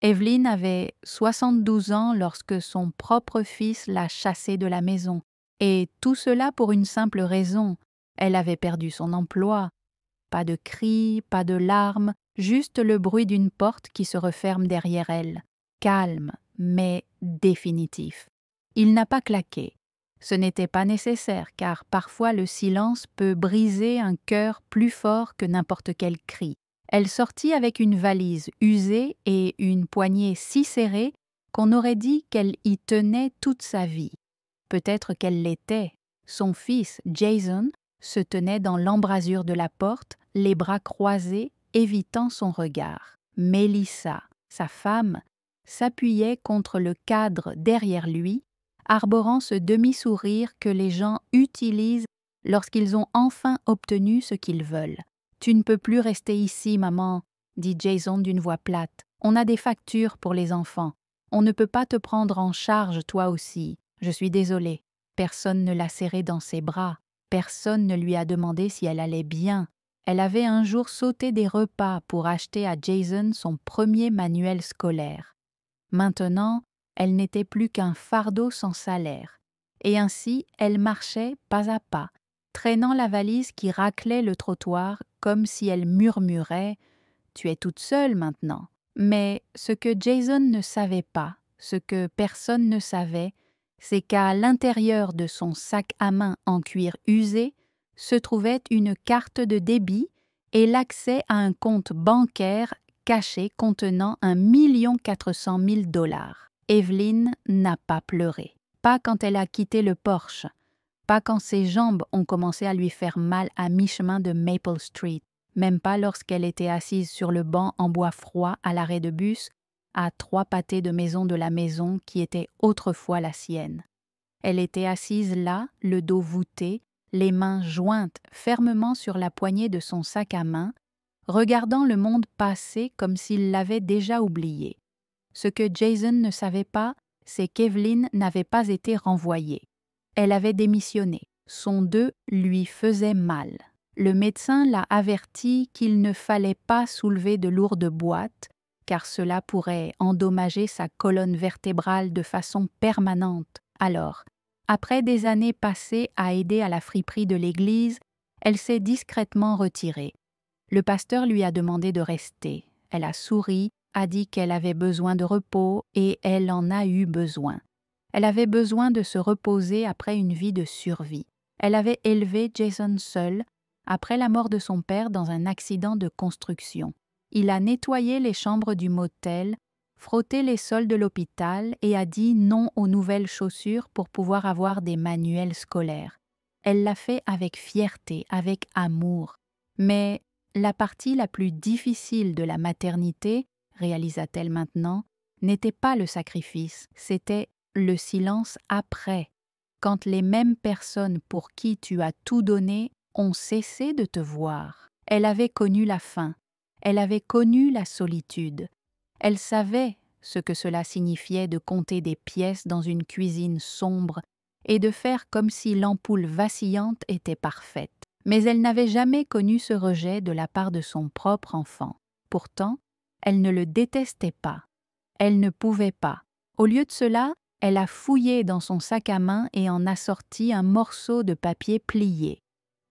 Evelyn avait 72 ans lorsque son propre fils l'a chassée de la maison, et tout cela pour une simple raison. Elle avait perdu son emploi. Pas de cris, pas de larmes, juste le bruit d'une porte qui se referme derrière elle. Calme, mais définitif. Il n'a pas claqué. Ce n'était pas nécessaire, car parfois le silence peut briser un cœur plus fort que n'importe quel cri. Elle sortit avec une valise usée et une poignée si serrée qu'on aurait dit qu'elle y tenait toute sa vie. Peut-être qu'elle l'était. Son fils, Jason, se tenait dans l'embrasure de la porte, les bras croisés, évitant son regard. Mélissa, sa femme, s'appuyait contre le cadre derrière lui, arborant ce demi-sourire que les gens utilisent lorsqu'ils ont enfin obtenu ce qu'ils veulent. « Tu ne peux plus rester ici, maman, » dit Jason d'une voix plate. « On a des factures pour les enfants. On ne peut pas te prendre en charge, toi aussi. Je suis désolée. » Personne ne l'a serrée dans ses bras. Personne ne lui a demandé si elle allait bien. Elle avait un jour sauté des repas pour acheter à Jason son premier manuel scolaire. Maintenant, elle n'était plus qu'un fardeau sans salaire. Et ainsi, elle marchait pas à pas, traînant la valise qui raclait le trottoir comme si elle murmurait « Tu es toute seule maintenant ». Mais ce que Jason ne savait pas, ce que personne ne savait, c'est qu'à l'intérieur de son sac à main en cuir usé se trouvait une carte de débit et l'accès à un compte bancaire caché contenant 1 400 000 $. Evelyn n'a pas pleuré. Pas quand elle a quitté le Porsche. Pas quand ses jambes ont commencé à lui faire mal à mi-chemin de Maple Street. Même pas lorsqu'elle était assise sur le banc en bois froid à l'arrêt de bus, à 3 pâtés de maison de la maison qui était autrefois la sienne. Elle était assise là, le dos voûté, les mains jointes fermement sur la poignée de son sac à main, regardant le monde passer comme s'il l'avait déjà oublié. Ce que Jason ne savait pas, c'est qu'Evelyn n'avait pas été renvoyée. Elle avait démissionné. Son deuil lui faisait mal. Le médecin l'a averti qu'il ne fallait pas soulever de lourdes boîtes, car cela pourrait endommager sa colonne vertébrale de façon permanente. Alors, après des années passées à aider à la friperie de l'église, elle s'est discrètement retirée. Le pasteur lui a demandé de rester. Elle a souri, a dit qu'elle avait besoin de repos et elle en a eu besoin. Elle avait besoin de se reposer après une vie de survie. Elle avait élevé Jason seule, après la mort de son père dans un accident de construction. Il a nettoyé les chambres du motel, frotté les sols de l'hôpital et a dit non aux nouvelles chaussures pour pouvoir avoir des manuels scolaires. Elle l'a fait avec fierté, avec amour. Mais la partie la plus difficile de la maternité, réalisa-t-elle maintenant, n'était pas le sacrifice, c'était le silence après, quand les mêmes personnes pour qui tu as tout donné ont cessé de te voir. Elle avait connu la faim, elle avait connu la solitude. Elle savait ce que cela signifiait de compter des pièces dans une cuisine sombre et de faire comme si l'ampoule vacillante était parfaite. Mais elle n'avait jamais connu ce rejet de la part de son propre enfant. Pourtant, elle ne le détestait pas. Elle ne pouvait pas. Au lieu de cela, elle a fouillé dans son sac à main et en a sorti un morceau de papier plié.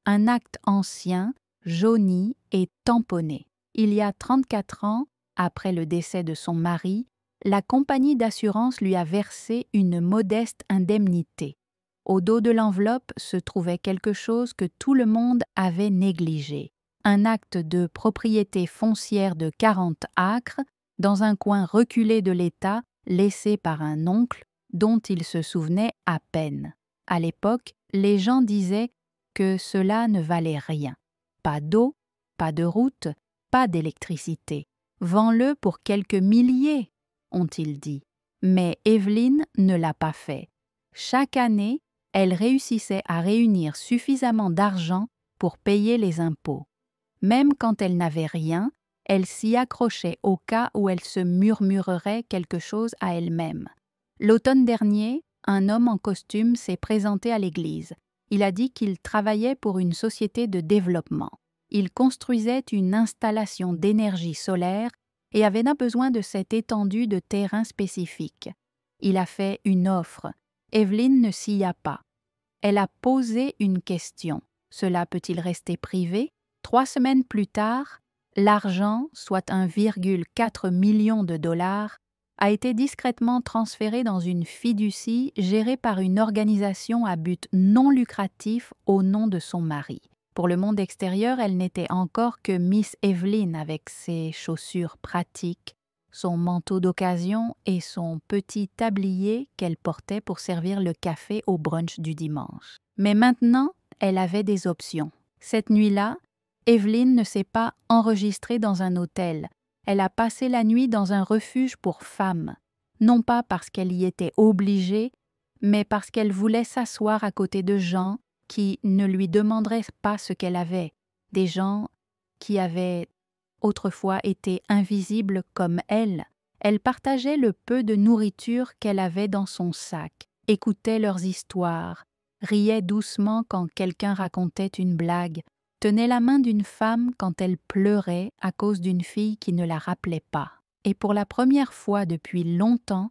Un acte ancien, jauni et tamponné. Il y a 34 ans, après le décès de son mari, la compagnie d'assurance lui a versé une modeste indemnité. Au dos de l'enveloppe se trouvait quelque chose que tout le monde avait négligé. Un acte de propriété foncière de 40 acres dans un coin reculé de l'État laissé par un oncle dont il se souvenait à peine. À l'époque, les gens disaient que cela ne valait rien. Pas d'eau, pas de route, pas d'électricité. Vends-le pour quelques milliers, ont-ils dit. Mais Evelyn ne l'a pas fait. Chaque année, elle réussissait à réunir suffisamment d'argent pour payer les impôts. Même quand elle n'avait rien, elle s'y accrochait au cas où elle se murmurerait quelque chose à elle-même. L'automne dernier, un homme en costume s'est présenté à l'église. Il a dit qu'il travaillait pour une société de développement. Il construisait une installation d'énergie solaire et avait besoin de cette étendue de terrain spécifique. Il a fait une offre. Evelyn ne s'y a pas. Elle a posé une question. Cela peut-il rester privé? 3 semaines plus tard, l'argent, soit 1,4 million de dollars, a été discrètement transféré dans une fiducie gérée par une organisation à but non lucratif au nom de son mari. Pour le monde extérieur, elle n'était encore que Miss Evelyn avec ses chaussures pratiques, son manteau d'occasion et son petit tablier qu'elle portait pour servir le café au brunch du dimanche. Mais maintenant, elle avait des options. Cette nuit-là, Evelyn ne s'est pas enregistrée dans un hôtel. Elle a passé la nuit dans un refuge pour femmes, non pas parce qu'elle y était obligée, mais parce qu'elle voulait s'asseoir à côté de gens qui ne lui demanderaient pas ce qu'elle avait, des gens qui avaient autrefois été invisibles comme elle. Elle partageait le peu de nourriture qu'elle avait dans son sac, écoutait leurs histoires, riait doucement quand quelqu'un racontait une blague, tenait la main d'une femme quand elle pleurait à cause d'une fille qui ne la rappelait pas. Et pour la première fois depuis longtemps,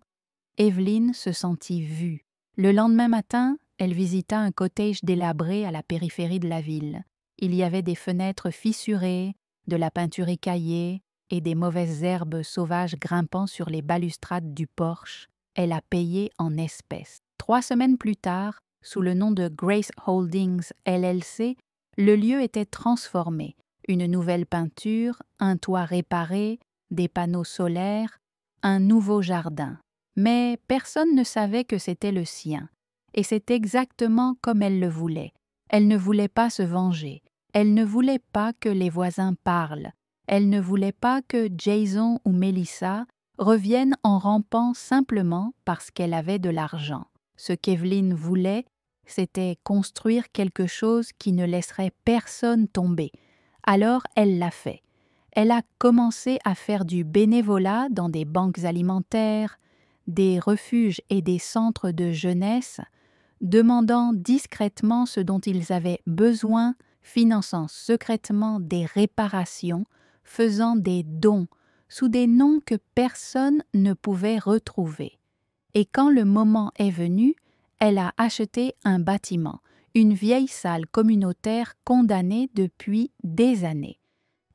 Evelyn se sentit vue. Le lendemain matin, elle visita un cottage délabré à la périphérie de la ville. Il y avait des fenêtres fissurées, de la peinture écaillée et des mauvaises herbes sauvages grimpant sur les balustrades du porche. Elle a payé en espèces. 3 semaines plus tard, sous le nom de Grace Holdings LLC, le lieu était transformé. Une nouvelle peinture, un toit réparé, des panneaux solaires, un nouveau jardin. Mais personne ne savait que c'était le sien. Et c'est exactement comme elle le voulait. Elle ne voulait pas se venger. Elle ne voulait pas que les voisins parlent. Elle ne voulait pas que Jason ou Melissa reviennent en rampant simplement parce qu'elle avait de l'argent. Ce qu'Evelyn voulait, c'était construire quelque chose qui ne laisserait personne tomber. Alors elle l'a fait. Elle a commencé à faire du bénévolat dans des banques alimentaires, des refuges et des centres de jeunesse, demandant discrètement ce dont ils avaient besoin, finançant secrètement des réparations, faisant des dons sous des noms que personne ne pouvait retrouver. Et quand le moment est venu, elle a acheté un bâtiment, une vieille salle communautaire condamnée depuis des années.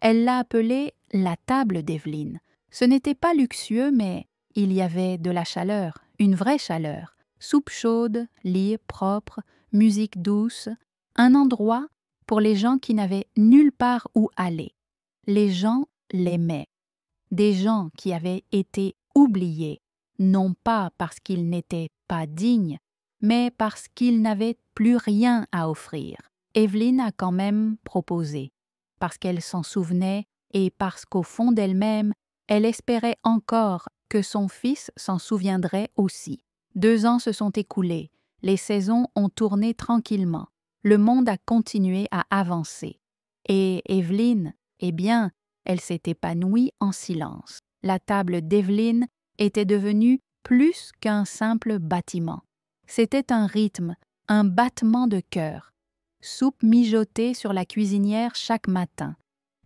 Elle l'a appelée la table d'Evelyn. Ce n'était pas luxueux, mais il y avait de la chaleur, une vraie chaleur. Soupe chaude, lit propre, musique douce, un endroit pour les gens qui n'avaient nulle part où aller. Les gens l'aimaient. Des gens qui avaient été oubliés, non pas parce qu'ils n'étaient pas dignes, mais parce qu'ils n'avaient plus rien à offrir. Evelyn a quand même proposé, parce qu'elle s'en souvenait et parce qu'au fond d'elle-même, elle espérait encore que son fils s'en souviendrait aussi. 2 ans se sont écoulés, les saisons ont tourné tranquillement, le monde a continué à avancer. Et Evelyn, eh bien, elle s'est épanouie en silence. La table d'Evelyn était devenue plus qu'un simple bâtiment. C'était un rythme, un battement de cœur. Soupe mijotée sur la cuisinière chaque matin.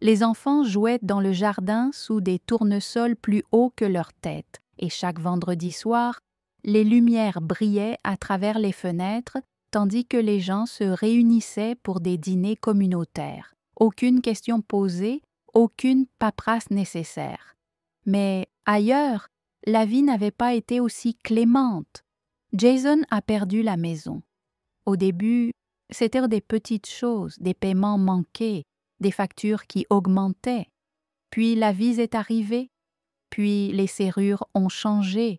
Les enfants jouaient dans le jardin sous des tournesols plus hauts que leur tête, et chaque vendredi soir, les lumières brillaient à travers les fenêtres, tandis que les gens se réunissaient pour des dîners communautaires. Aucune question posée, aucune paperasse nécessaire. Mais ailleurs, la vie n'avait pas été aussi clémente. Jason a perdu la maison. Au début, c'étaient des petites choses, des paiements manqués, des factures qui augmentaient. Puis la vie est arrivée, puis les serrures ont changé.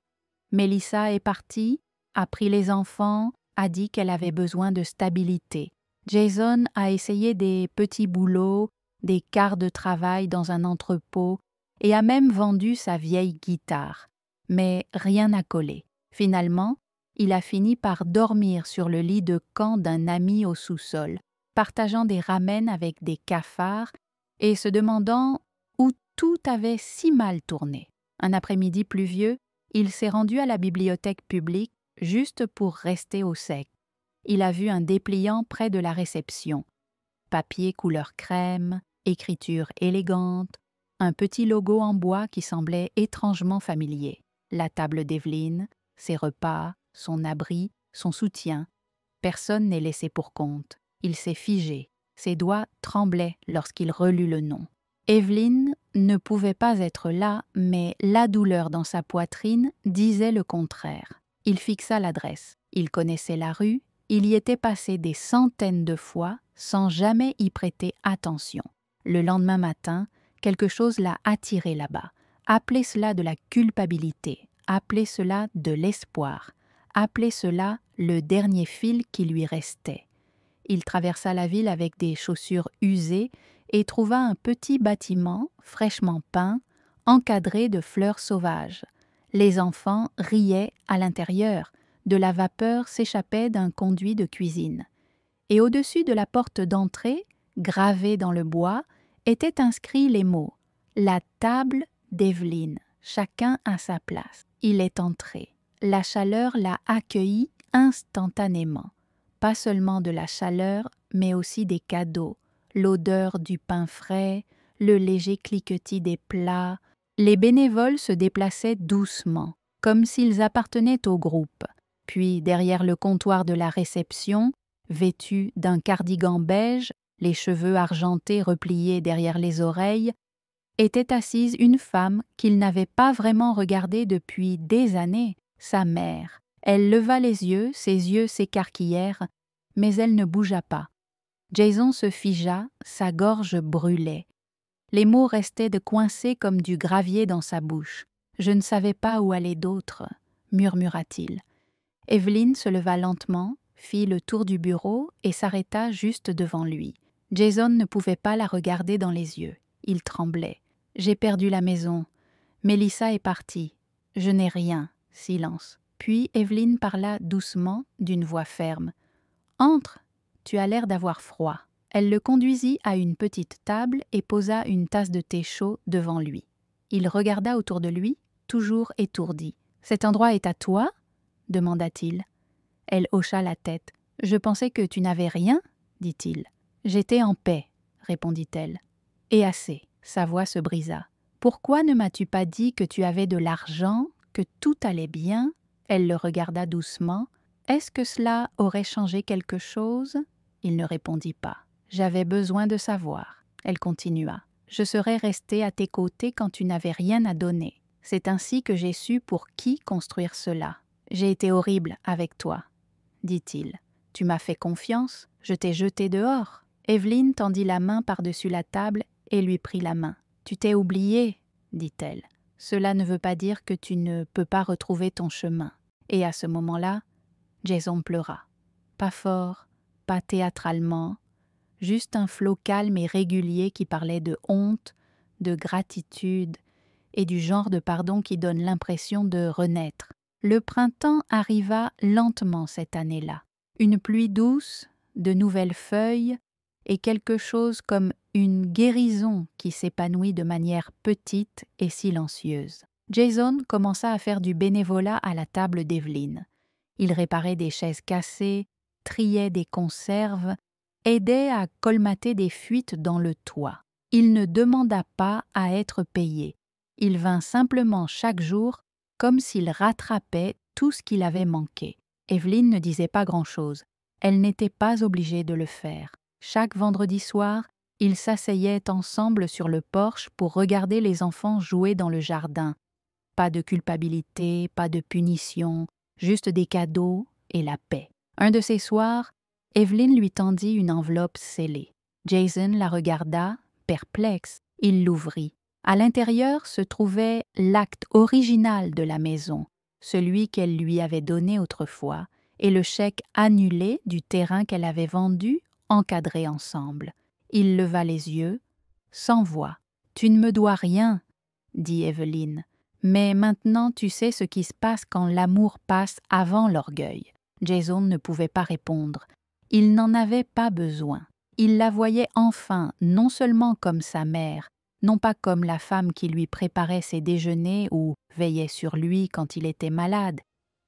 Melissa est partie, a pris les enfants, a dit qu'elle avait besoin de stabilité. Jason a essayé des petits boulots, des quarts de travail dans un entrepôt et a même vendu sa vieille guitare. Mais rien n'a collé. Finalement, il a fini par dormir sur le lit de camp d'un ami au sous-sol, partageant des ramen avec des cafards et se demandant où tout avait si mal tourné. Un après-midi pluvieux, il s'est rendu à la bibliothèque publique juste pour rester au sec. Il a vu un dépliant près de la réception. Papier couleur crème, écriture élégante, un petit logo en bois qui semblait étrangement familier. La table d'Evelyn, ses repas, son abri, son soutien. Personne n'est laissé pour compte. Il s'est figé. Ses doigts tremblaient lorsqu'il relut le nom. Evelyn ne pouvait pas être là, mais la douleur dans sa poitrine disait le contraire. Il fixa l'adresse. Il connaissait la rue. Il y était passé des centaines de fois sans jamais y prêter attention. Le lendemain matin, quelque chose l'a attiré là-bas. Appelez cela de la culpabilité, appelez cela de l'espoir, appelez cela le dernier fil qui lui restait. Il traversa la ville avec des chaussures usées et trouva un petit bâtiment fraîchement peint, encadré de fleurs sauvages. Les enfants riaient à l'intérieur, de la vapeur s'échappait d'un conduit de cuisine. Et au-dessus de la porte d'entrée, gravée dans le bois, étaient inscrits les mots « La table d'Evelyn, chacun à sa place ». Il est entré. La chaleur l'a accueilli instantanément. Pas seulement de la chaleur, mais aussi des cadeaux, l'odeur du pain frais, le léger cliquetis des plats. Les bénévoles se déplaçaient doucement, comme s'ils appartenaient au groupe. Puis, derrière le comptoir de la réception, vêtue d'un cardigan beige, les cheveux argentés repliés derrière les oreilles, était assise une femme qu'il n'avait pas vraiment regardée depuis des années, sa mère. Elle leva les yeux, ses yeux s'écarquillèrent, mais elle ne bougea pas. Jason se figea, sa gorge brûlait. Les mots restaient de coincés comme du gravier dans sa bouche. « Je ne savais pas où aller d'autre », murmura-t-il. Evelyn se leva lentement, fit le tour du bureau et s'arrêta juste devant lui. Jason ne pouvait pas la regarder dans les yeux. Il tremblait. « J'ai perdu la maison. Mélissa est partie. Je n'ai rien. » Silence. Puis Evelyn parla doucement, d'une voix ferme. « Entre. Tu as l'air d'avoir froid. » Elle le conduisit à une petite table et posa une tasse de thé chaud devant lui. Il regarda autour de lui, toujours étourdi. « Cet endroit est à toi ?» demanda-t-il. Elle hocha la tête. « Je pensais que tu n'avais rien ?» dit-il. « J'étais en paix, » répondit-elle. « Et assez. » Sa voix se brisa. « Pourquoi ne m'as-tu pas dit que tu avais de l'argent, que tout allait bien ?» Elle le regarda doucement. « Est-ce que cela aurait changé quelque chose ?» Il ne répondit pas. « J'avais besoin de savoir. » Elle continua. « Je serais restée à tes côtés quand tu n'avais rien à donner. C'est ainsi que j'ai su pour qui construire cela. J'ai été horrible avec toi, » dit-il. « Tu m'as fait confiance, je t'ai jeté dehors. » Evelyn tendit la main par-dessus la table et lui prit la main. « Tu t'es oubliée, » dit-elle. « Cela ne veut pas dire que tu ne peux pas retrouver ton chemin. » Et à ce moment-là, Jason pleura. Pas fort, pas théâtralement, juste un flot calme et régulier qui parlait de honte, de gratitude et du genre de pardon qui donne l'impression de renaître. Le printemps arriva lentement cette année-là. Une pluie douce, de nouvelles feuilles et quelque chose comme une guérison qui s'épanouit de manière petite et silencieuse. Jason commença à faire du bénévolat à la table d'Evelyn. Il réparait des chaises cassées, triait des conserves, aidait à colmater des fuites dans le toit. Il ne demanda pas à être payé. Il vint simplement chaque jour comme s'il rattrapait tout ce qu'il avait manqué. Evelyn ne disait pas grand-chose. Elle n'était pas obligée de le faire. Chaque vendredi soir, ils s'asseyaient ensemble sur le porche pour regarder les enfants jouer dans le jardin. Pas de culpabilité, pas de punition, juste des cadeaux et la paix. Un de ces soirs, Evelyn lui tendit une enveloppe scellée. Jason la regarda, perplexe. Il l'ouvrit. À l'intérieur se trouvait l'acte original de la maison, celui qu'elle lui avait donné autrefois, et le chèque annulé du terrain qu'elle avait vendu, encadré ensemble. Il leva les yeux, sans voix. « Tu ne me dois rien, » dit Evelyn. « Mais maintenant tu sais ce qui se passe quand l'amour passe avant l'orgueil. » Jason ne pouvait pas répondre. Il n'en avait pas besoin. Il la voyait enfin non seulement comme sa mère, non pas comme la femme qui lui préparait ses déjeuners ou veillait sur lui quand il était malade,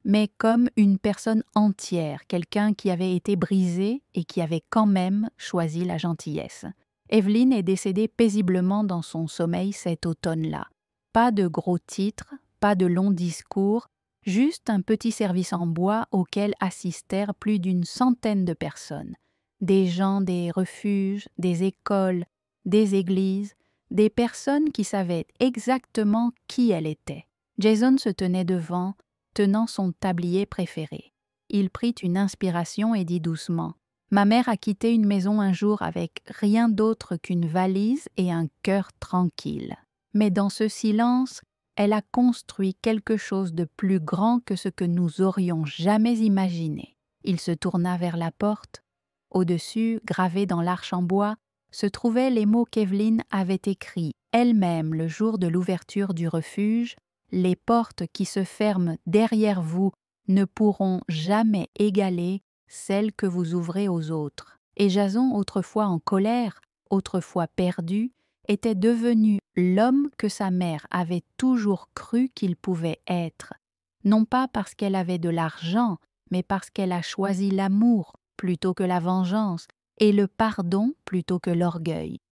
mais comme une personne entière, quelqu'un qui avait été brisé et qui avait quand même choisi la gentillesse. Evelyn est décédée paisiblement dans son sommeil cet automne-là. Pas de gros titres, pas de longs discours, juste un petit service en bois auquel assistèrent plus d'100 de personnes. Des gens des refuges, des écoles, des églises, des personnes qui savaient exactement qui elle était. Jason se tenait devant, tenant son tablier préféré. Il prit une inspiration et dit doucement « Ma mère a quitté une maison un jour avec rien d'autre qu'une valise et un cœur tranquille. Mais dans ce silence, elle a construit quelque chose de plus grand que ce que nous aurions jamais imaginé. » Il se tourna vers la porte. Au-dessus, gravés dans l'arche en bois, se trouvaient les mots qu'Evelyn avait écrits elle-même le jour de l'ouverture du refuge. « Les portes qui se ferment derrière vous ne pourront jamais égaler celles que vous ouvrez aux autres. » Et Jason, autrefois en colère, autrefois perdu, était devenu l'homme que sa mère avait toujours cru qu'il pouvait être, non pas parce qu'elle avait de l'argent, mais parce qu'elle a choisi l'amour plutôt que la vengeance et le pardon plutôt que l'orgueil.